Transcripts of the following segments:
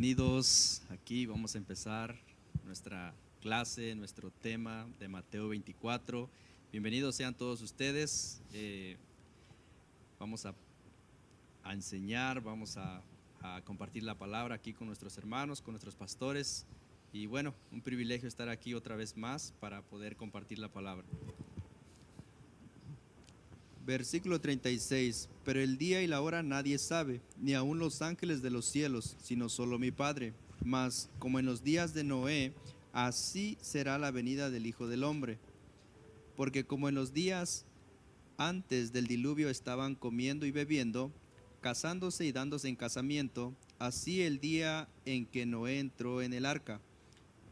bienvenidos. Aquí vamos a empezar nuestra clase, nuestro tema de Mateo 24. Bienvenidos sean todos ustedes. Vamos a enseñar, vamos a compartir la palabra aquí con nuestros hermanos, con nuestros pastores. Y bueno, un privilegio estar aquí otra vez más para poder compartir la palabra. Versículo 36, pero el día y la hora nadie sabe, ni aun los ángeles de los cielos, sino solo mi Padre. Mas, como en los días de Noé, así será la venida del Hijo del Hombre. Porque como en los días antes del diluvio estaban comiendo y bebiendo, casándose y dándose en casamiento, así el día en que Noé entró en el arca.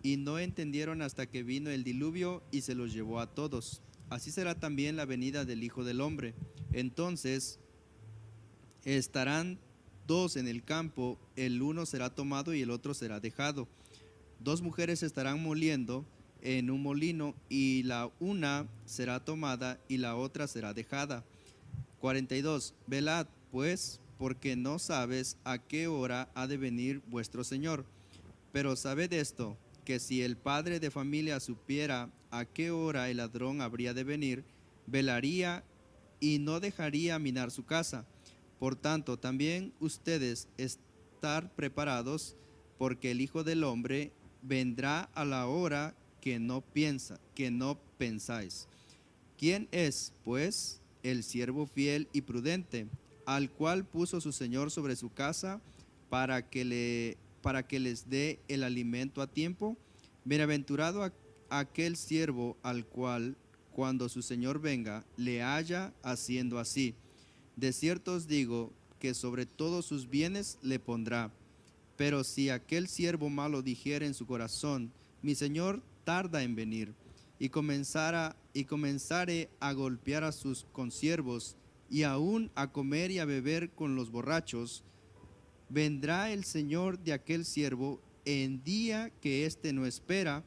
Y no entendieron hasta que vino el diluvio y se los llevó a todos. Así será también la venida del Hijo del Hombre. Entonces estarán dos en el campo, el uno será tomado y el otro será dejado. Dos mujeres estarán moliendo en un molino, y la una será tomada y la otra será dejada. 42. Velad, pues, porque no sabes a qué hora ha de venir vuestro Señor. Pero sabed esto, que si el padre de familia supiera a qué hora el ladrón habría de venir, velaría y no dejaría minar su casa. Por tanto, también ustedes estar preparados, porque el Hijo del Hombre vendrá a la hora que no pensáis. ¿Quién es, pues, el siervo fiel y prudente, al cual puso su Señor sobre su casa para que les dé el alimento a tiempo? Bienaventurado aquel siervo al cual, cuando su Señor venga, le haya haciendo así. De cierto os digo que sobre todos sus bienes le pondrá. Pero si aquel siervo malo dijere en su corazón, mi Señor tarda en venir, y comenzare a golpear a sus consiervos, y aún a comer y a beber con los borrachos, vendrá el Señor de aquel siervo en día que éste no espera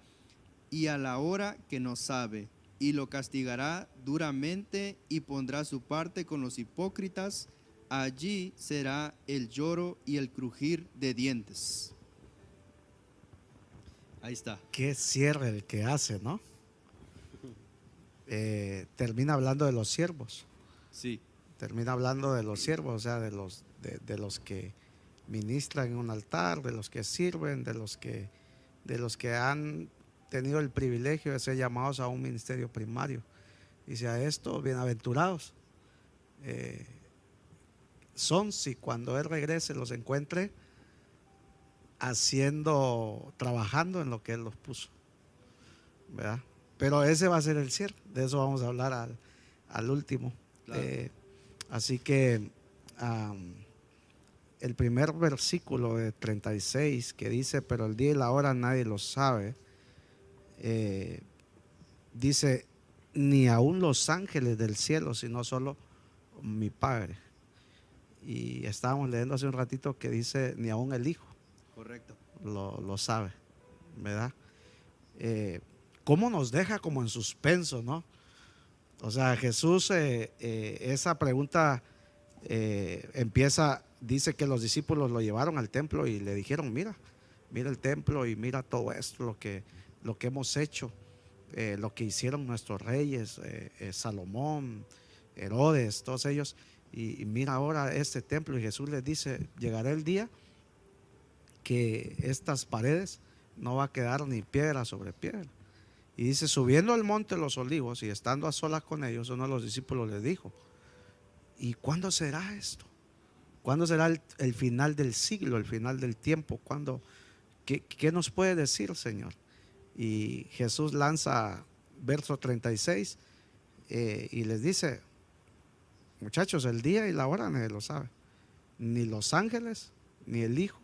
y a la hora que no sabe, y lo castigará duramente y pondrá su parte con los hipócritas. Allí será el lloro y el crujir de dientes. Ahí está. Qué cierre el que hace, ¿no? Termina hablando de los siervos. Sí. Termina hablando de los siervos, o sea, de los que ministran en un altar, de los que sirven, de los que han tenido el privilegio de ser llamados a un ministerio primario. Dice a esto, bienaventurados son si cuando Él regrese los encuentre trabajando en lo que Él los puso, ¿verdad? Pero ese va a ser el cierre, de eso vamos a hablar al último. Claro. Así que el primer versículo de 36 que dice, pero el día y la hora nadie lo sabe, dice, ni aun los ángeles del cielo, sino solo mi Padre. Y estábamos leyendo hace un ratito que dice, ni aun el Hijo. Correcto. Lo sabe, ¿verdad? ¿Cómo nos deja como en suspenso, no? O sea, Jesús, esa pregunta dice que los discípulos lo llevaron al templo y le dijeron, mira el templo y mira todo esto, lo que hemos hecho, lo que hicieron nuestros reyes, Salomón, Herodes, todos ellos, y mira ahora este templo. Y Jesús les dice, llegará el día que estas paredes no va a quedar ni piedra sobre piedra. Y dice, subiendo al monte de los olivos y estando a solas con ellos, uno de los discípulos les dijo, ¿y cuándo será esto? ¿Cuándo será el final del siglo, el final del tiempo? ¿Qué nos puede decir, Señor? Y Jesús lanza verso 36 y les dice, muchachos, el día y la hora nadie lo sabe, ni los ángeles ni el Hijo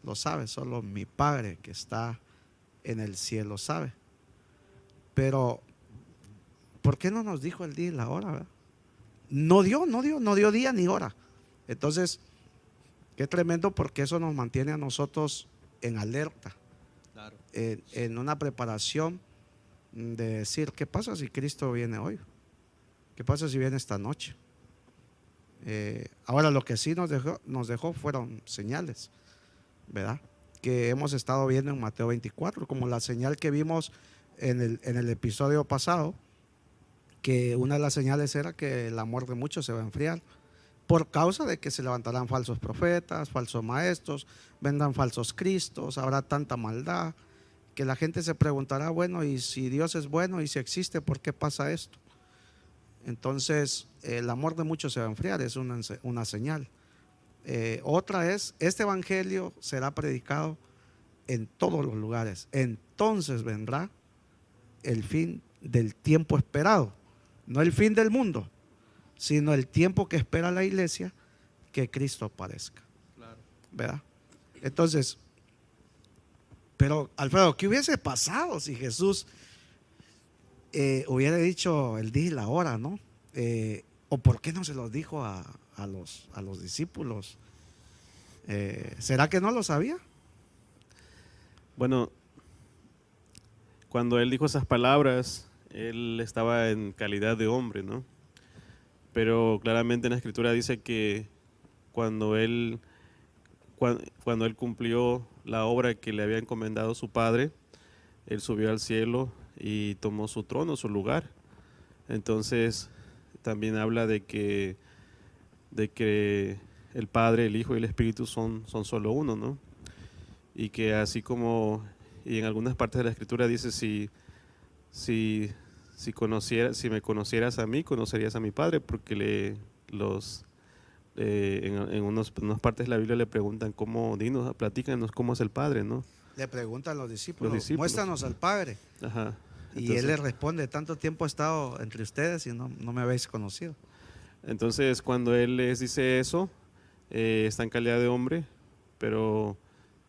lo sabe, solo mi Padre que está en el cielo sabe. Pero ¿por qué no nos dijo el día y la hora, verdad? No dio día ni hora. Entonces, qué tremendo, porque eso nos mantiene a nosotros en alerta, Claro. en una preparación de decir, ¿qué pasa si Cristo viene hoy? ¿Qué pasa si viene esta noche? Ahora lo que sí nos dejó fueron señales, ¿verdad? Que hemos estado viendo en Mateo 24, como la señal que vimos en el episodio pasado, que una de las señales era que el amor de muchos se va a enfriar por causa de que se levantarán falsos profetas, falsos maestros, vendrán falsos cristos, habrá tanta maldad, que la gente se preguntará, bueno, y si Dios es bueno y si existe, ¿por qué pasa esto? Entonces, el amor de muchos se va a enfriar, es una señal. Otra es, este evangelio será predicado en todos los lugares. Entonces vendrá el fin del tiempo esperado, no el fin del mundo, sino el tiempo que espera la iglesia que Cristo aparezca. Claro. ¿Verdad? Entonces, pero Alfredo, ¿qué hubiese pasado si Jesús hubiera dicho el día y la hora, ¿no? ¿O por qué no se los dijo a los discípulos? ¿Será que no lo sabía? Bueno, cuando él dijo esas palabras, él estaba en calidad de hombre, ¿no? Pero claramente en la Escritura dice que cuando él cumplió la obra que le había encomendado su padre, él subió al cielo y tomó su trono, su lugar. Entonces también habla de que el Padre, el Hijo y el Espíritu son solo uno, ¿no? Y que así como, y en algunas partes de la Escritura dice, si me conocieras a mí, conocerías a mi Padre, porque en unas partes de la Biblia le preguntan platícanos cómo es el Padre, ¿no? Le preguntan los discípulos, discípulos. muéstranos al Padre. Ajá. Y él le responde, tanto tiempo he estado entre ustedes y no me habéis conocido. Entonces, cuando él les dice eso, está en calidad de hombre, pero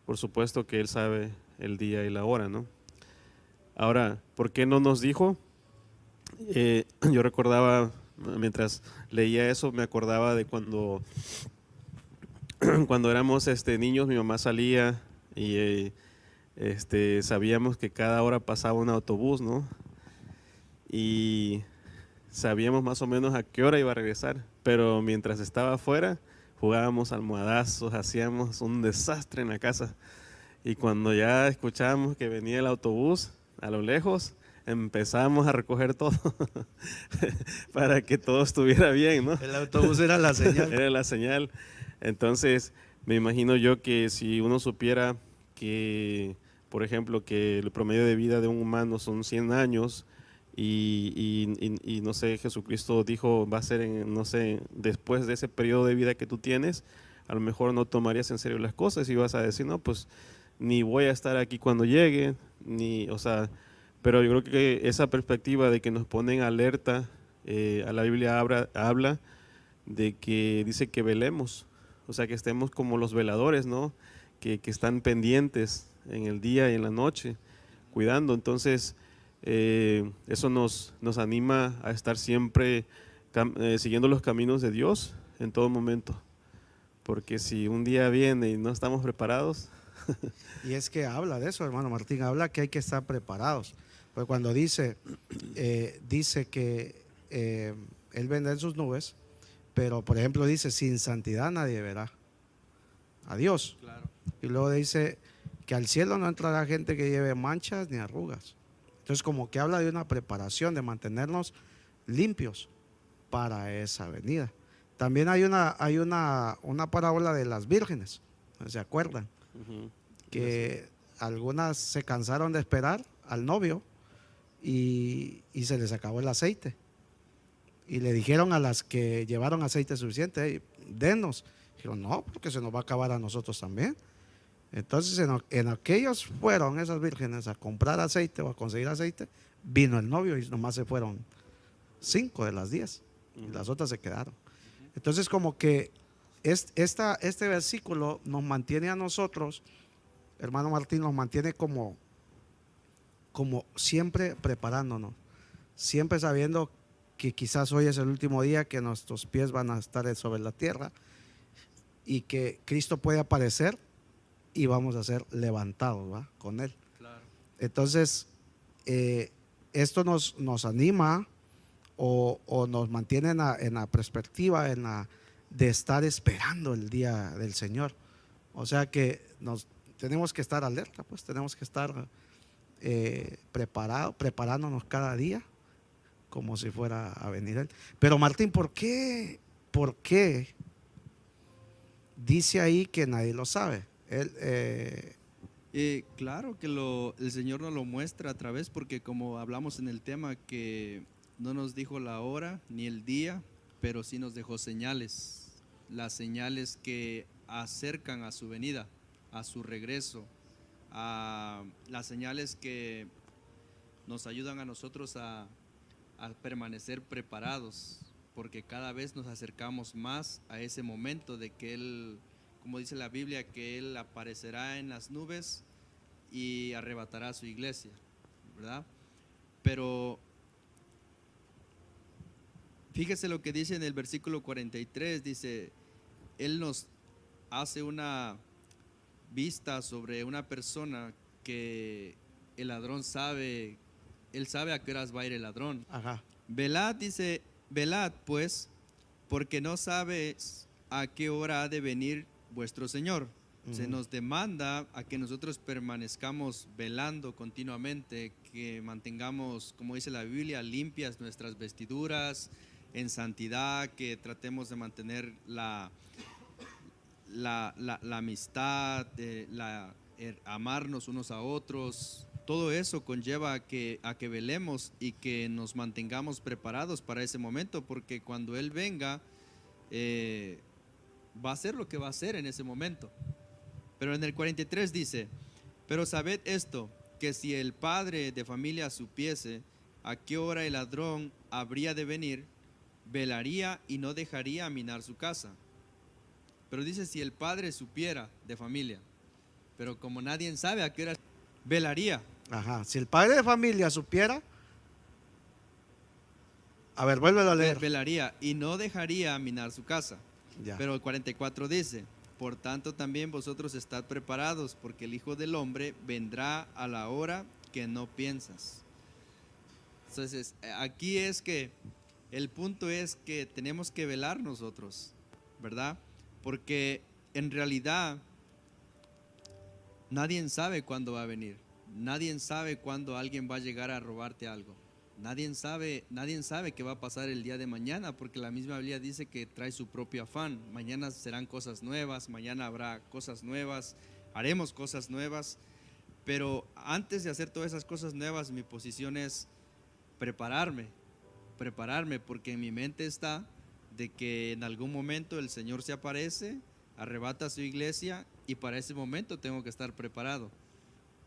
por supuesto que él sabe el día y la hora, ¿no? Ahora, ¿por qué no nos dijo? Yo recordaba, mientras leía eso, me acordaba de cuando éramos niños, mi mamá salía y sabíamos que cada hora pasaba un autobús, ¿no? Y sabíamos más o menos a qué hora iba a regresar, pero mientras estaba afuera jugábamos almohadazos, hacíamos un desastre en la casa, y cuando ya escuchábamos que venía el autobús a lo lejos, empezamos a recoger todo para que todo estuviera bien, ¿no? El autobús era la señal. Era la señal. Entonces me imagino yo que si uno supiera que, por ejemplo, que el promedio de vida de un humano son 100 años, y no sé, Jesucristo dijo va a ser no sé, después de ese periodo de vida que tú tienes, a lo mejor no tomarías en serio las cosas y vas a decir, no, pues ni voy a estar aquí cuando llegue, o sea, pero yo creo que esa perspectiva de que nos ponen alerta, a la Biblia habla de que dice que velemos, o sea, que estemos como los veladores, ¿no? Que están pendientes en el día y en la noche, cuidando. Entonces, eso nos anima a estar siempre siguiendo los caminos de Dios en todo momento, porque si un día viene y no estamos preparados. Y es que habla de eso, hermano Martín, habla que hay que estar preparados, porque cuando dice que Él vendrá en sus nubes, pero por ejemplo dice, sin santidad nadie verá a Dios. Claro. Y luego dice que al cielo no entrará gente que lleve manchas ni arrugas. Entonces como que habla de una preparación, de mantenernos limpios para esa venida. También hay una parábola de las vírgenes, ¿se acuerdan? Que algunas se cansaron de esperar al novio y se les acabó el aceite. Y le dijeron a las que llevaron aceite suficiente, hey, denos. Dijeron, no, porque se nos va a acabar a nosotros también. Entonces en aquellos fueron esas vírgenes a comprar aceite o a conseguir aceite, vino el novio y nomás se fueron 5 de las 10 y las otras se quedaron. Entonces como que este versículo nos mantiene a nosotros, hermano Martín, nos mantiene como siempre preparándonos, siempre sabiendo que quizás hoy es el último día que nuestros pies van a estar sobre la tierra y que Cristo puede aparecer y vamos a ser levantados, ¿va? Con Él. Claro. Entonces, esto nos anima o nos mantiene en la perspectiva de estar esperando el día del Señor. O sea que tenemos que estar alerta, pues tenemos que estar preparándonos cada día como si fuera a venir Él. Pero Martín, ¿por qué dice ahí que nadie lo sabe? Claro que el Señor nos lo muestra a través, porque como hablamos en el tema, que no nos dijo la hora ni el día, pero sí nos dejó señales, las señales que acercan a su venida, a su regreso, a las señales que nos ayudan a nosotros a permanecer preparados, porque cada vez nos acercamos más a ese momento de que Él, como dice la Biblia, que Él aparecerá en las nubes y arrebatará a su iglesia, ¿verdad? Pero fíjese lo que dice en el versículo 43, dice, Él nos hace una vista sobre una persona que el ladrón sabe, Él sabe a qué horas va a ir el ladrón. Ajá. Velad, dice, velad pues, porque no sabes a qué hora ha de venir vuestro Señor. Se nos demanda a que nosotros permanezcamos velando continuamente, que mantengamos, como dice la Biblia, limpias nuestras vestiduras, en santidad, que tratemos de mantener la amistad, amarnos unos a otros. Todo eso conlleva a que velemos y que nos mantengamos preparados para ese momento, porque cuando Él venga, va a ser lo que va a hacer en ese momento. Pero en el 43 dice, pero sabed esto, que si el padre de familia supiese a qué hora el ladrón habría de venir, velaría y no dejaría minar su casa. Pero dice, si el padre supiera de familia, pero como nadie sabe a qué hora, velaría. Ajá. Si el padre de familia supiera, a ver, vuélvelo a leer. Velaría y no dejaría minar su casa. Ya. Pero el 44 dice, por tanto también vosotros estad preparados, porque el Hijo del Hombre vendrá a la hora que no piensas. Entonces, aquí es que el punto es que tenemos que velar nosotros, ¿verdad? Porque en realidad nadie sabe cuándo va a venir. Nadie sabe cuándo alguien va a llegar a robarte algo. Nadie sabe qué va a pasar el día de mañana, porque la misma Biblia dice que trae su propio afán. Mañana serán cosas nuevas, mañana habrá cosas nuevas, haremos cosas nuevas. Pero antes de hacer todas esas cosas nuevas, mi posición es prepararme, porque en mi mente está de que en algún momento el Señor se aparece, arrebata a su iglesia, y para ese momento tengo que estar preparado,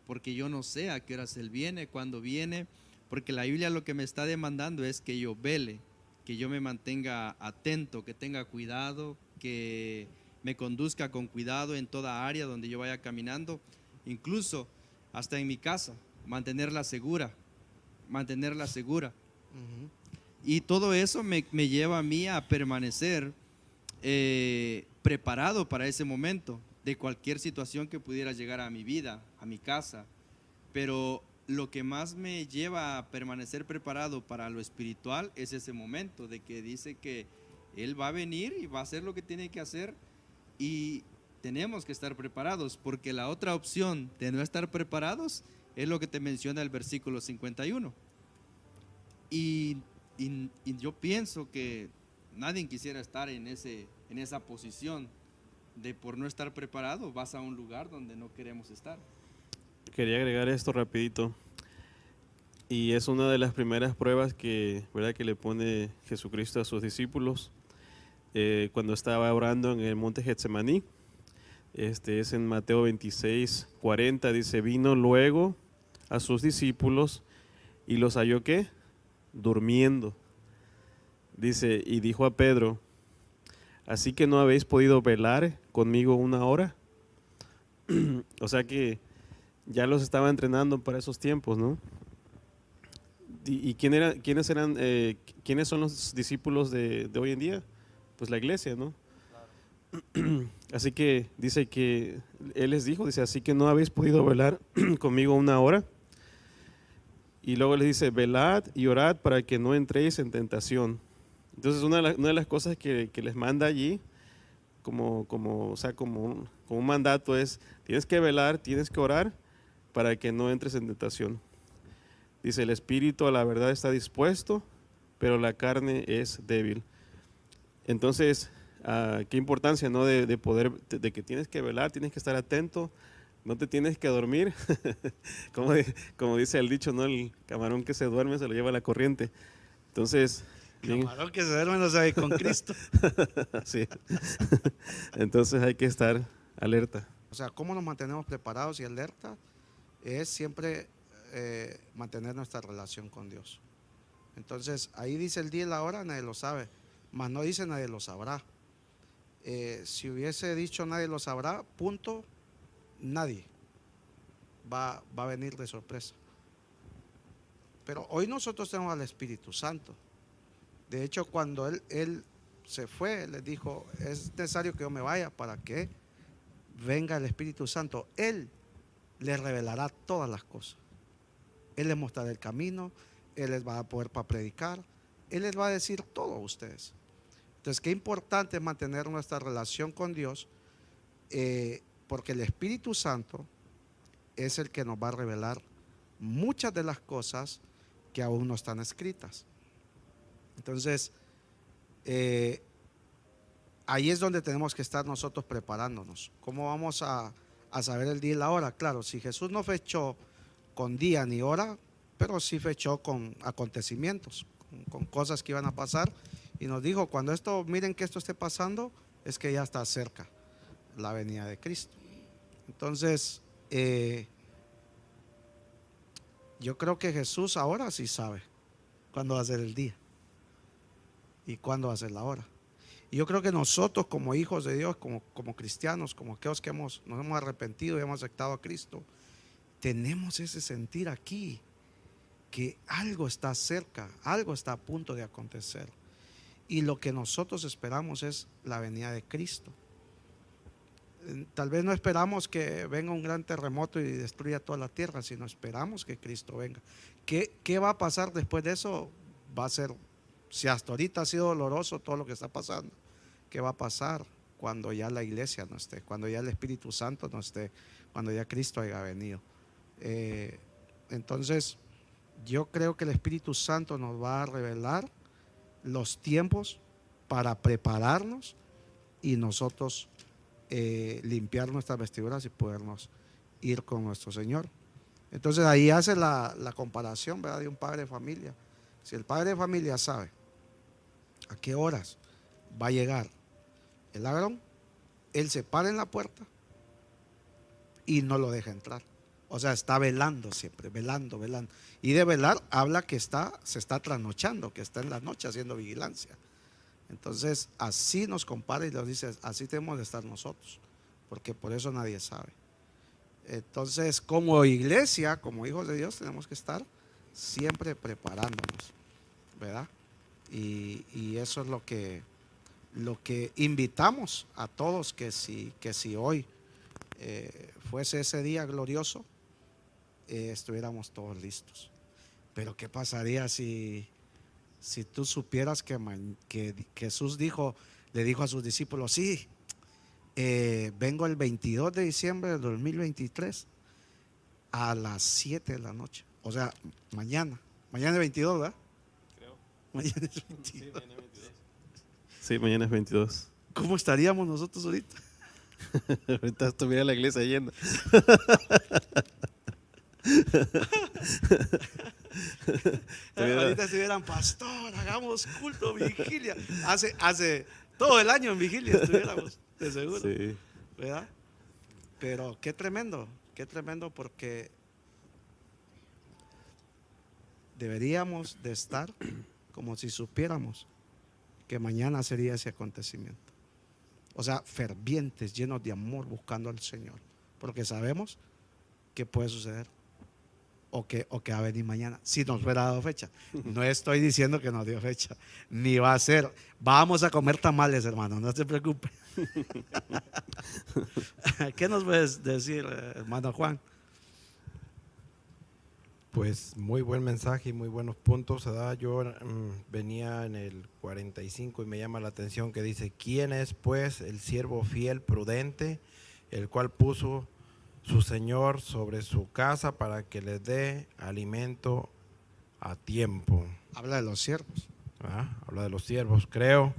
porque yo no sé a qué horas Él viene, cuándo viene, porque la Biblia lo que me está demandando es que yo vele, que yo me mantenga atento, que tenga cuidado, que me conduzca con cuidado en toda área donde yo vaya caminando, incluso hasta en mi casa, mantenerla segura. Y todo eso me lleva a mí a permanecer preparado para ese momento, de cualquier situación que pudiera llegar a mi vida, a mi casa. Pero lo que más me lleva a permanecer preparado para lo espiritual es ese momento de que dice que Él va a venir y va a hacer lo que tiene que hacer, y tenemos que estar preparados, porque la otra opción de no estar preparados es lo que te menciona el versículo 51. Y yo pienso que nadie quisiera estar en esa posición de, por no estar preparado, vas a un lugar donde no queremos estar. Quería agregar esto rapidito, y es una de las primeras pruebas ¿verdad?, que le pone Jesucristo a sus discípulos cuando estaba orando en el monte Getsemaní. Es en Mateo 26, 40, dice, vino luego a sus discípulos y los halló, ¿qué? Durmiendo. Dice, y dijo a Pedro, ¿así que no habéis podido velar conmigo una hora? O sea que ya los estaba entrenando para esos tiempos, ¿no? ¿Y quiénes son los discípulos de hoy en día? Pues la iglesia, ¿no? Claro. Así que dice que Él les dijo, dice, así que no habéis podido velar conmigo una hora. Y luego les dice, velad y orad para que no entréis en tentación. Entonces una de las cosas que les manda allí, como como un mandato es, tienes que velar, tienes que orar para que no entres en tentación. Dice, el espíritu a la verdad está dispuesto, pero la carne es débil. Entonces, qué importancia, ¿no? De poder, de que tienes que velar, tienes que estar atento, no te tienes que dormir. como dice el dicho, ¿no? El camarón que se duerme se lo lleva la corriente. Entonces, Camarón que se duerme no sabe con Cristo. sí. Entonces hay que estar alerta. O sea, ¿cómo nos mantenemos preparados y alerta? Es siempre mantener nuestra relación con Dios. Entonces, ahí dice el día y la hora, nadie lo sabe, mas no dice nadie lo sabrá. Si hubiese dicho nadie lo sabrá, punto, nadie va a venir de sorpresa. Pero hoy nosotros tenemos al Espíritu Santo. De hecho, cuando él se fue, les dijo, es necesario que yo me vaya para que venga el Espíritu Santo. Él les revelará todas las cosas. Él les mostrará el camino, Él les va a poder para predicar, Él les va a decir todo a ustedes. Entonces, qué importante es mantener nuestra relación con Dios, porque el Espíritu Santo es el que nos va a revelar muchas de las cosas que aún no están escritas. Entonces, ahí es donde tenemos que estar nosotros preparándonos. ¿Cómo vamos a saber el día y la hora? Claro, si Jesús no fechó con día ni hora, pero sí fechó con acontecimientos, con cosas que iban a pasar, y nos dijo, cuando miren que esto esté pasando, es que ya está cerca la venida de Cristo. Entonces, yo creo que Jesús ahora sí sabe cuándo va a ser el día y cuándo va a ser la hora. Y yo creo que nosotros como hijos de Dios, como cristianos, como aquellos que nos hemos arrepentido y hemos aceptado a Cristo, tenemos ese sentir aquí, que algo está cerca, algo está a punto de acontecer. Y lo que nosotros esperamos es la venida de Cristo. Tal vez no esperamos que venga un gran terremoto y destruya toda la tierra, sino esperamos que Cristo venga. ¿Qué va a pasar después de eso? Va a ser, si hasta ahorita ha sido doloroso todo lo que está pasando, ¿qué va a pasar cuando ya la iglesia no esté, cuando ya el Espíritu Santo no esté, cuando ya Cristo haya venido? Entonces, yo creo que el Espíritu Santo nos va a revelar los tiempos para prepararnos y nosotros limpiar nuestras vestiduras y podernos ir con nuestro Señor. Entonces ahí hace la comparación, ¿verdad?, de un padre de familia. Si el padre de familia sabe a qué horas va a llegar el ladrón, él se para en la puerta y no lo deja entrar. O sea, está velando siempre, velando. Y de velar habla que se está trasnochando, que está en la noche haciendo vigilancia. Entonces, así nos compara y nos dice, así tenemos de estar nosotros, porque por eso nadie sabe. Entonces, como iglesia, como hijos de Dios, tenemos que estar siempre preparándonos, ¿verdad? Y eso es lo que invitamos a todos, que si hoy fuese ese día glorioso, estuviéramos todos listos. Pero ¿qué pasaría si tú supieras que Jesús le dijo a sus discípulos, sí, vengo el 22 de diciembre del 2023 a las 7 de la noche? O sea, mañana es 22, ¿verdad? Creo. Mañana es 22. Sí, mañana es 22. ¿Cómo estaríamos nosotros ahorita? Ahorita estuviera la iglesia llena. Ahorita estuvieran, pastor, hagamos culto, vigilia. Hace todo el año en vigilia estuviéramos, de seguro. Sí. ¿Verdad? Pero qué tremendo porque deberíamos de estar como si supiéramos que mañana sería ese acontecimiento. O sea, fervientes, llenos de amor, buscando al Señor, porque sabemos que puede suceder o que va a venir mañana, si nos fuera dado fecha. No estoy diciendo que nos dio fecha, ni va a ser. Vamos a comer tamales, hermano, no se preocupe. ¿Qué nos puedes decir, hermano Juan? Pues muy buen mensaje y muy buenos puntos. Yo venía en el 45 y me llama la atención que dice: ¿quién es pues el siervo fiel, prudente, el cual puso su Señor sobre su casa para que les dé alimento a tiempo. Habla de los siervos. Habla de los siervos. Creo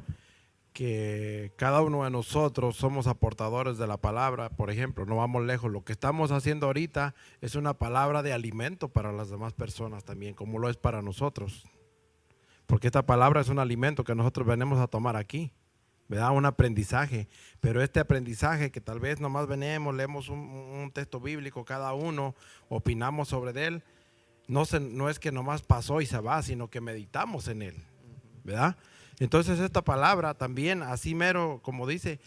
que cada uno de nosotros somos aportadores de la palabra. Por ejemplo, no vamos lejos, lo que estamos haciendo ahorita es una palabra de alimento para las demás personas también, como lo es para nosotros, porque esta palabra es un alimento que nosotros venimos a tomar aquí, ¿verdad? Un aprendizaje, pero este aprendizaje que tal vez nomás venimos, leemos un texto bíblico cada uno, opinamos sobre él, no es que nomás pasó y se va, sino que meditamos en él, ¿verdad? Entonces esta palabra también, así mero, como dice,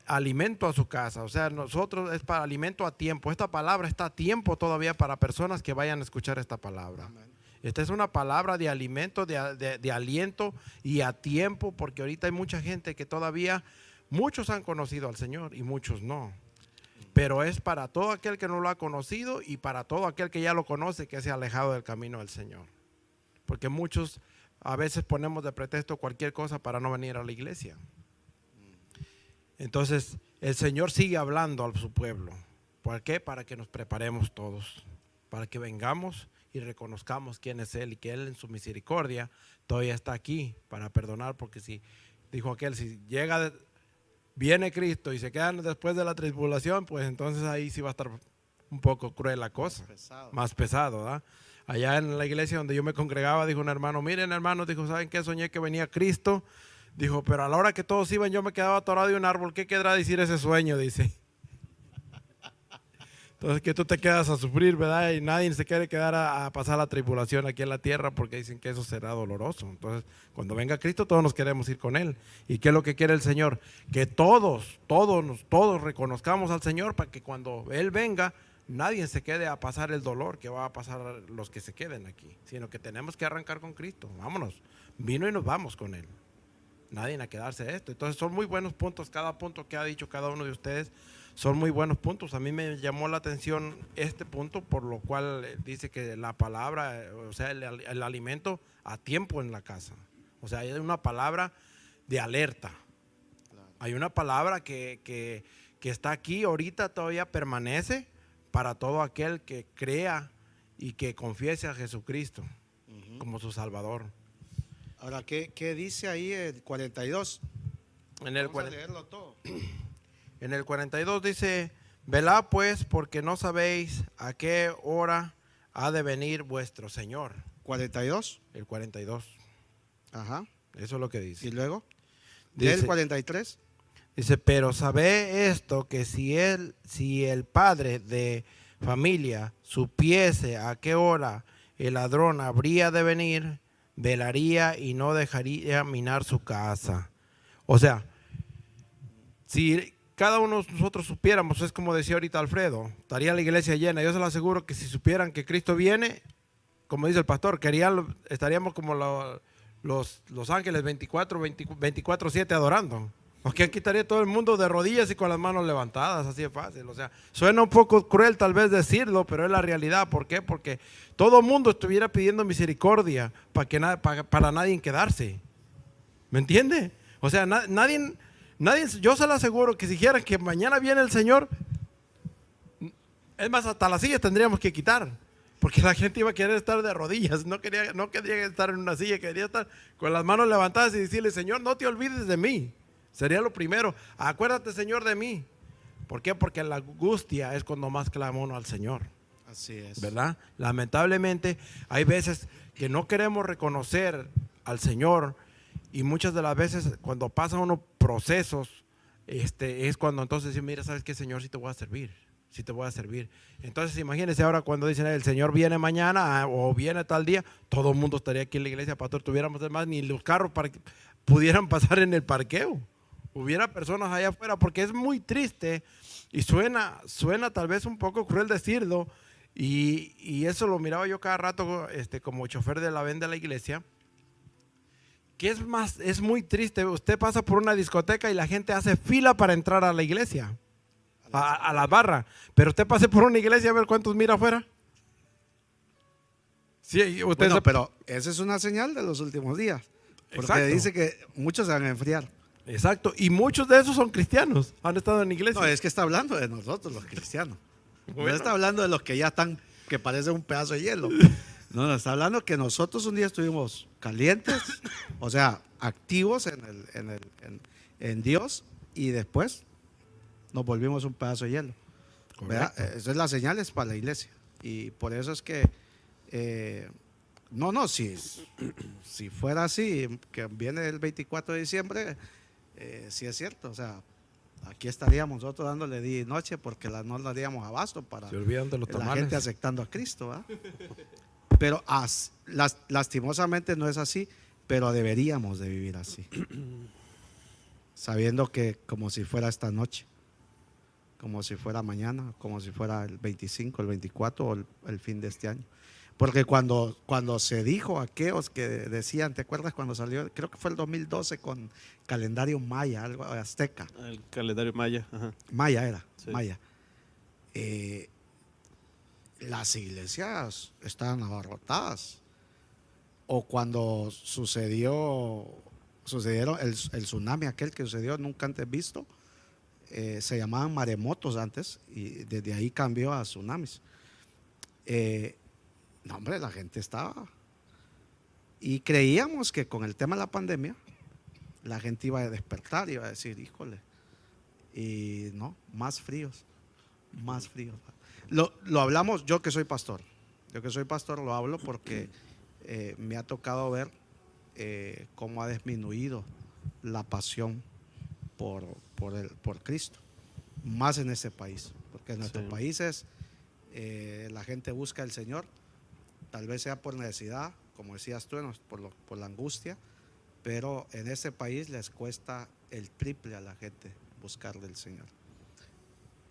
alimento a su casa, o sea, nosotros es para alimento a tiempo. Esta palabra está a tiempo todavía para personas que vayan a escuchar esta palabra. Amén. Esta es una palabra de alimento, de aliento y a tiempo, porque ahorita hay mucha gente que todavía, muchos han conocido al Señor y muchos no. Pero es para todo aquel que no lo ha conocido y para todo aquel que ya lo conoce, que se ha alejado del camino del Señor. Porque muchos a veces ponemos de pretexto cualquier cosa para no venir a la iglesia. Entonces, el Señor sigue hablando a su pueblo. ¿Por qué? Para que nos preparemos todos, para que vengamos y reconozcamos quién es Él y que Él en su misericordia todavía está aquí para perdonar, porque si, dijo aquel, si viene Cristo y se quedan después de la tribulación, pues entonces ahí sí va a estar un poco cruel la cosa, más pesado, ¿verdad? Allá en la iglesia donde yo me congregaba, dijo un hermano, miren hermanos, dijo, ¿saben qué? Soñé que venía Cristo, dijo, pero a la hora que todos iban yo me quedaba atorado de un árbol, ¿qué querrá decir ese sueño? Dice. Entonces que tú te quedas a sufrir, ¿verdad? Y nadie se quiere quedar a pasar la tribulación aquí en la tierra porque dicen que eso será doloroso. Entonces, cuando venga Cristo, todos nos queremos ir con Él. ¿Y qué es lo que quiere el Señor? Que todos reconozcamos al Señor para que cuando Él venga, nadie se quede a pasar el dolor que va a pasar a los que se queden aquí, sino que tenemos que arrancar con Cristo. Vámonos, vino y nos vamos con Él. Nadie a quedarse de esto. Entonces son muy buenos puntos, cada punto que ha dicho cada uno de ustedes son muy buenos puntos. A mí me llamó la atención este punto, por lo cual dice que la palabra, o sea, el alimento a tiempo en la casa. O sea, hay una palabra de alerta. Hay una palabra que está aquí ahorita, todavía permanece para todo aquel que crea y que confiese a Jesucristo como su Salvador. Ahora, ¿qué dice ahí el 42? Vamos a leerlo todo. En el 42 dice, velad pues, porque no sabéis a qué hora ha de venir vuestro Señor. ¿42? El 42. Ajá. Eso es lo que dice. ¿Y luego? Dice, ¿Del 43? Dice, pero sabed esto, que si el padre de familia supiese a qué hora el ladrón habría de venir, velaría y no dejaría minar su casa. O sea, si cada uno de nosotros supiéramos, es como decía ahorita Alfredo, estaría la iglesia llena. Yo se lo aseguro que si supieran que Cristo viene, como dice el pastor, estaríamos como los ángeles 24/7 adorando. Porque aquí estaría todo el mundo de rodillas y con las manos levantadas, así de fácil. O sea, suena un poco cruel tal vez decirlo, pero es la realidad. ¿Por qué? Porque todo el mundo estuviera pidiendo misericordia para nadie quedarse. ¿Me entiende? O sea, nadie, yo se lo aseguro que si dijeran que mañana viene el Señor, es más, hasta las sillas tendríamos que quitar. Porque la gente iba a querer estar de rodillas, no quería estar en una silla, quería estar con las manos levantadas y decirle, Señor, no te olvides de mí. Sería lo primero. Acuérdate, Señor, de mí. ¿Por qué? Porque la angustia es cuando más clama uno al Señor. Así es. ¿Verdad? Lamentablemente hay veces que no queremos reconocer al Señor y muchas de las veces cuando pasan unos procesos, es cuando entonces dice, mira, ¿sabes qué, Señor? Sí te voy a servir. Sí te voy a servir. Entonces imagínense ahora cuando dicen, el Señor viene mañana o viene tal día, todo el mundo estaría aquí en la iglesia, pastor, tuviéramos además ni los carros para que pudieran pasar en el parqueo. Hubiera personas allá afuera, porque es muy triste y suena tal vez un poco cruel decirlo, y eso lo miraba yo cada rato como chofer de la venda de la iglesia, que es muy triste. Usted pasa por una discoteca y la gente hace fila para entrar a la iglesia, a la barra, pero usted pase por una iglesia a ver cuántos mira afuera. Sí, pero esa es una señal de los últimos días, porque exacto. Dice que muchos se van a enfriar. Exacto, y muchos de esos son cristianos, han estado en iglesia. No, es que está hablando de nosotros los cristianos. No Bueno. está hablando de los que ya están, que parecen un pedazo de hielo. No, está hablando que nosotros un día estuvimos calientes, o sea, activos en Dios, y después nos volvimos un pedazo de hielo. ¿Verdad? Esa es la señal, es para la iglesia. Y por eso es que, si fuera así, que viene el 24 de diciembre, sí es cierto, o sea, aquí estaríamos nosotros dándole día y noche porque no nos daríamos abasto para Se olvidan de los la tamales. gente aceptando a Cristo, ¿verdad? Pero lastimosamente no es así, pero deberíamos de vivir así, sabiendo que como si fuera esta noche, como si fuera mañana, como si fuera el 25, el 24 o el fin de este año. Porque cuando se dijo aquellos que decían, ¿te acuerdas cuando salió? Creo que fue el 2012 con calendario maya, algo azteca. El calendario maya. Ajá. Maya era, Sí. maya. Las iglesias estaban abarrotadas. O cuando sucedieron el tsunami aquel que sucedió nunca antes visto, se llamaban maremotos antes y desde ahí cambió a tsunamis. No, hombre, la gente estaba. Y creíamos que con el tema de la pandemia, la gente iba a despertar y iba a decir, híjole. Y no, más fríos, más fríos. Lo hablamos, yo que soy pastor lo hablo porque me ha tocado ver cómo ha disminuido la pasión por Cristo, más en este país, porque en nuestros países la gente busca al Señor, tal vez sea por necesidad, como decías tú, por la angustia, pero en este país les cuesta el triple a la gente buscar del Señor.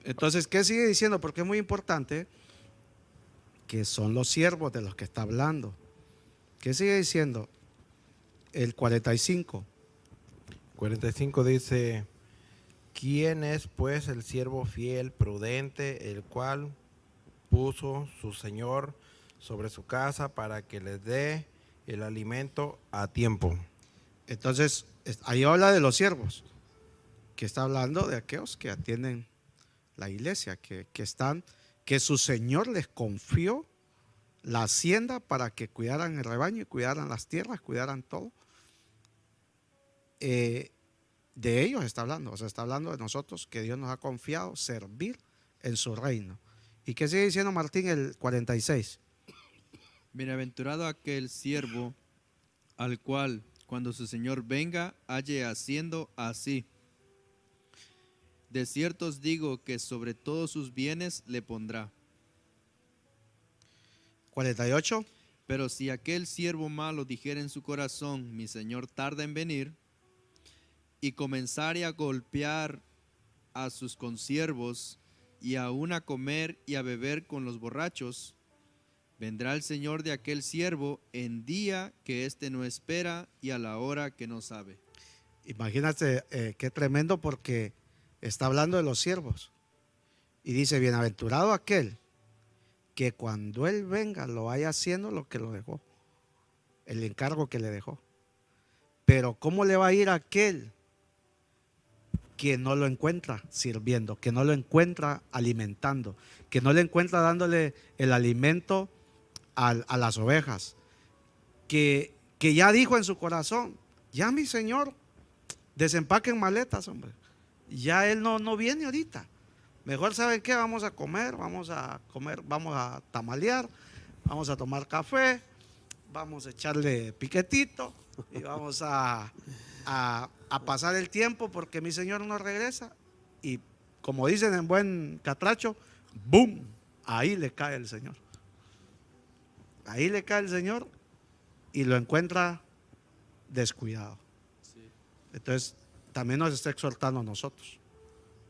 Entonces, ¿qué sigue diciendo? Porque es muy importante que son los siervos de los que está hablando. ¿Qué sigue diciendo? El 45. 45 dice, ¿quién es pues el siervo fiel, prudente, el cual puso su Señor sobre su casa para que les dé el alimento a tiempo? Entonces, ahí habla de los siervos, que está hablando de aquellos que atienden la iglesia, que su Señor les confió la hacienda para que cuidaran el rebaño y cuidaran las tierras, cuidaran todo. De ellos está hablando, o sea, está hablando de nosotros, que Dios nos ha confiado servir en su reino. ¿Y qué sigue diciendo Martín el 46? Bienaventurado aquel siervo al cual, cuando su señor venga, halle haciendo así. De cierto os digo que sobre todos sus bienes le pondrá. 48. Pero si aquel siervo malo dijera en su corazón, mi señor tarda en venir, y comenzare a golpear a sus consiervos, y aún a comer y a beber con los borrachos, vendrá el señor de aquel siervo en día que éste no espera y a la hora que no sabe. Imagínate qué tremendo, porque está hablando de los siervos. Y dice, bienaventurado aquel que cuando él venga lo vaya haciendo lo que lo dejó, el encargo que le dejó. Pero ¿cómo le va a ir a aquel que no lo encuentra sirviendo, que no lo encuentra alimentando, que no le encuentra dándole el alimento a las ovejas, que ya dijo en su corazón, ya mi señor, desempaquen maletas, hombre, ya él no viene ahorita, mejor saben qué, vamos a comer, vamos a tamalear, vamos a tomar café, vamos a echarle piquetito y vamos a pasar el tiempo porque mi señor no regresa. Y como dicen en buen catracho, ¡boom! Ahí le cae el Señor. Ahí le cae el Señor y lo encuentra descuidado. Entonces, también nos está exhortando a nosotros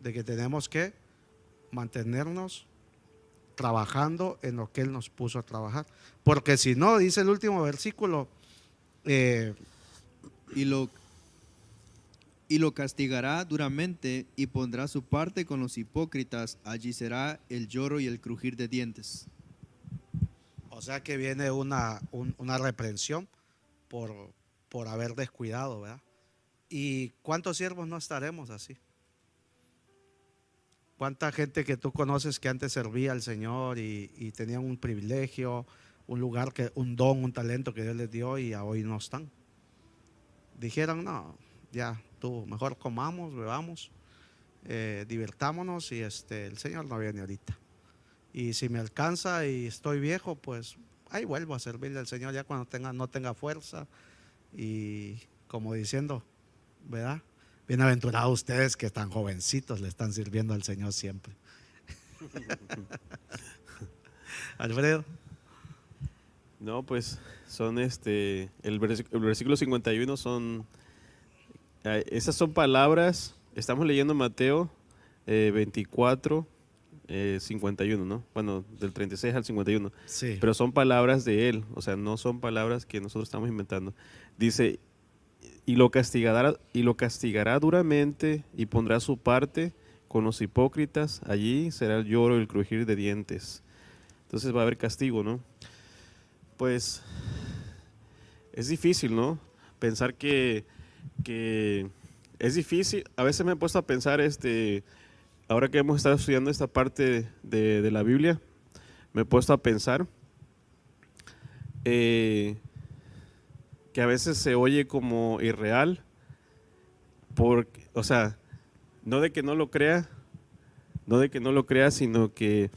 de que tenemos que mantenernos trabajando en lo que Él nos puso a trabajar. Porque si no, dice el último versículo, Y lo castigará duramente y pondrá su parte con los hipócritas. Allí será el lloro y el crujir de dientes. o sea que viene una reprensión por haber descuidado, ¿verdad? ¿Y cuántos siervos no estaremos así? ¿Cuánta gente que tú conoces que antes servía al Señor y tenían un privilegio, un lugar, un don, un talento que Dios les dio y hoy no están? Dijeron, no, ya, tú mejor comamos, bebamos, divirtámonos y el Señor no viene ahorita. Y si me alcanza y estoy viejo, pues ahí vuelvo a servirle al Señor ya cuando no tenga fuerza. Y como diciendo, ¿verdad? Bienaventurados ustedes que están jovencitos, le están sirviendo al Señor siempre. Alfredo. No, pues son el versículo 51 son, esas son palabras, estamos leyendo Mateo 24, 51, ¿no? Bueno, del 36 al 51. Sí. Pero son palabras de él, o sea, no son palabras que nosotros estamos inventando. Dice, y lo castigará duramente y pondrá su parte con los hipócritas, allí será el lloro y el crujir de dientes. Entonces va a haber castigo, ¿no? Pues es difícil, ¿no? Pensar que es difícil. A veces me he puesto a pensar, ahora que hemos estado estudiando esta parte de la Biblia, me he puesto a pensar que a veces se oye como irreal, porque, o sea, no de que no lo crea, sino que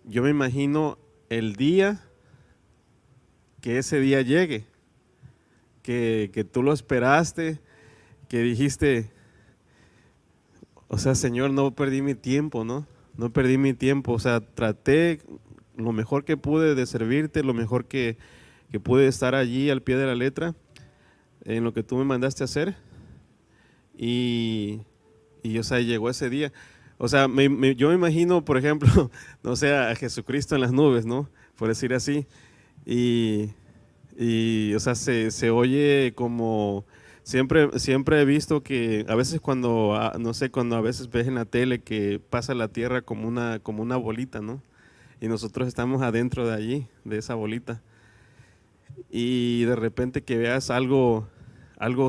yo me imagino el día que ese día llegue, que tú lo esperaste, que dijiste, o sea, Señor, no perdí mi tiempo, ¿no? No perdí mi tiempo, o sea, traté lo mejor que pude de servirte, lo mejor que pude estar allí al pie de la letra, en lo que tú me mandaste a hacer, y o sea, llegó ese día. O sea, yo me imagino, por ejemplo, no sé, a Jesucristo en las nubes, ¿no? Por decir así, y o sea, se oye como... Siempre he visto que a veces cuando a veces ves en la tele que pasa la tierra como una bolita, ¿no? Y nosotros estamos adentro de allí, de esa bolita. Y de repente que veas algo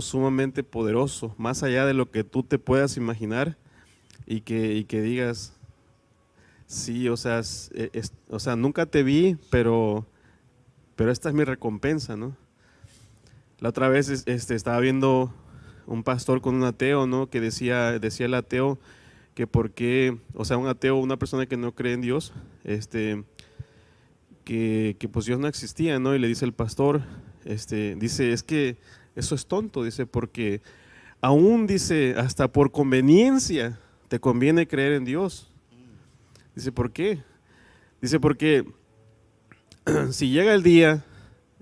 sumamente poderoso, más allá de lo que tú te puedas imaginar, y que digas, sí, o sea, nunca te vi, pero esta es mi recompensa, ¿no? La otra vez estaba viendo un pastor con un ateo, ¿no? Que decía el ateo que por qué, o sea, un ateo, una persona que no cree en Dios, que pues Dios no existía, ¿no? Y le dice el pastor, dice, es que eso es tonto, dice, porque aún, dice, hasta por conveniencia te conviene creer en Dios. Dice, ¿por qué? Dice, porque si llega el día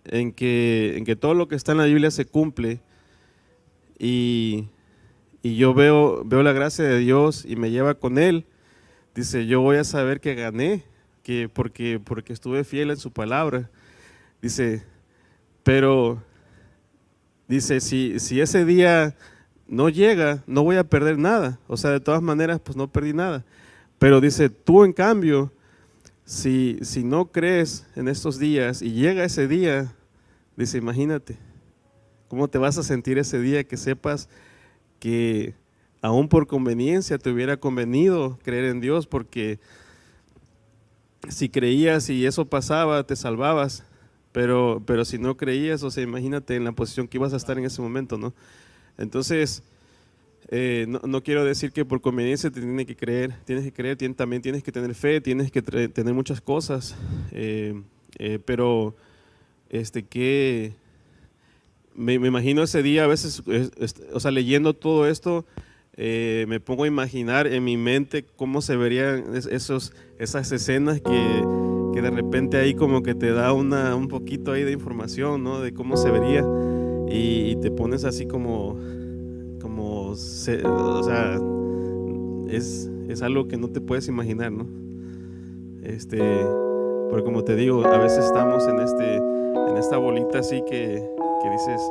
en que todo lo que está en la Biblia se cumple y yo veo la gracia de Dios y me lleva con Él, dice, yo voy a saber que gané, porque estuve fiel en su palabra. Dice, pero dice, si ese día no llega, no voy a perder nada. O sea, de todas maneras, pues no perdí nada. Pero dice, tú en cambio, si no crees en estos días y llega ese día, dice, imagínate, ¿cómo te vas a sentir ese día que sepas que aún por conveniencia te hubiera convenido creer en Dios? Porque si creías y eso pasaba, te salvabas, pero si no creías, o sea, imagínate en la posición que ibas a estar en ese momento, ¿no? Entonces, no quiero decir que por conveniencia te tienes que creer, también tienes que tener fe, tienes que tener muchas cosas, pero que me imagino ese día a veces, o sea, leyendo todo esto, me pongo a imaginar en mi mente cómo se verían esas escenas que de repente ahí como que te da un poquito ahí de información, ¿no? De cómo se vería, y te pones así como o sea, es algo que no te puedes imaginar, ¿no? Porque como te digo, a veces estamos en esta bolita así que dices,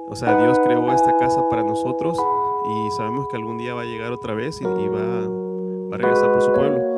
o sea, Dios creó esta casa para nosotros y sabemos que algún día va a llegar otra vez y va a regresar por su pueblo.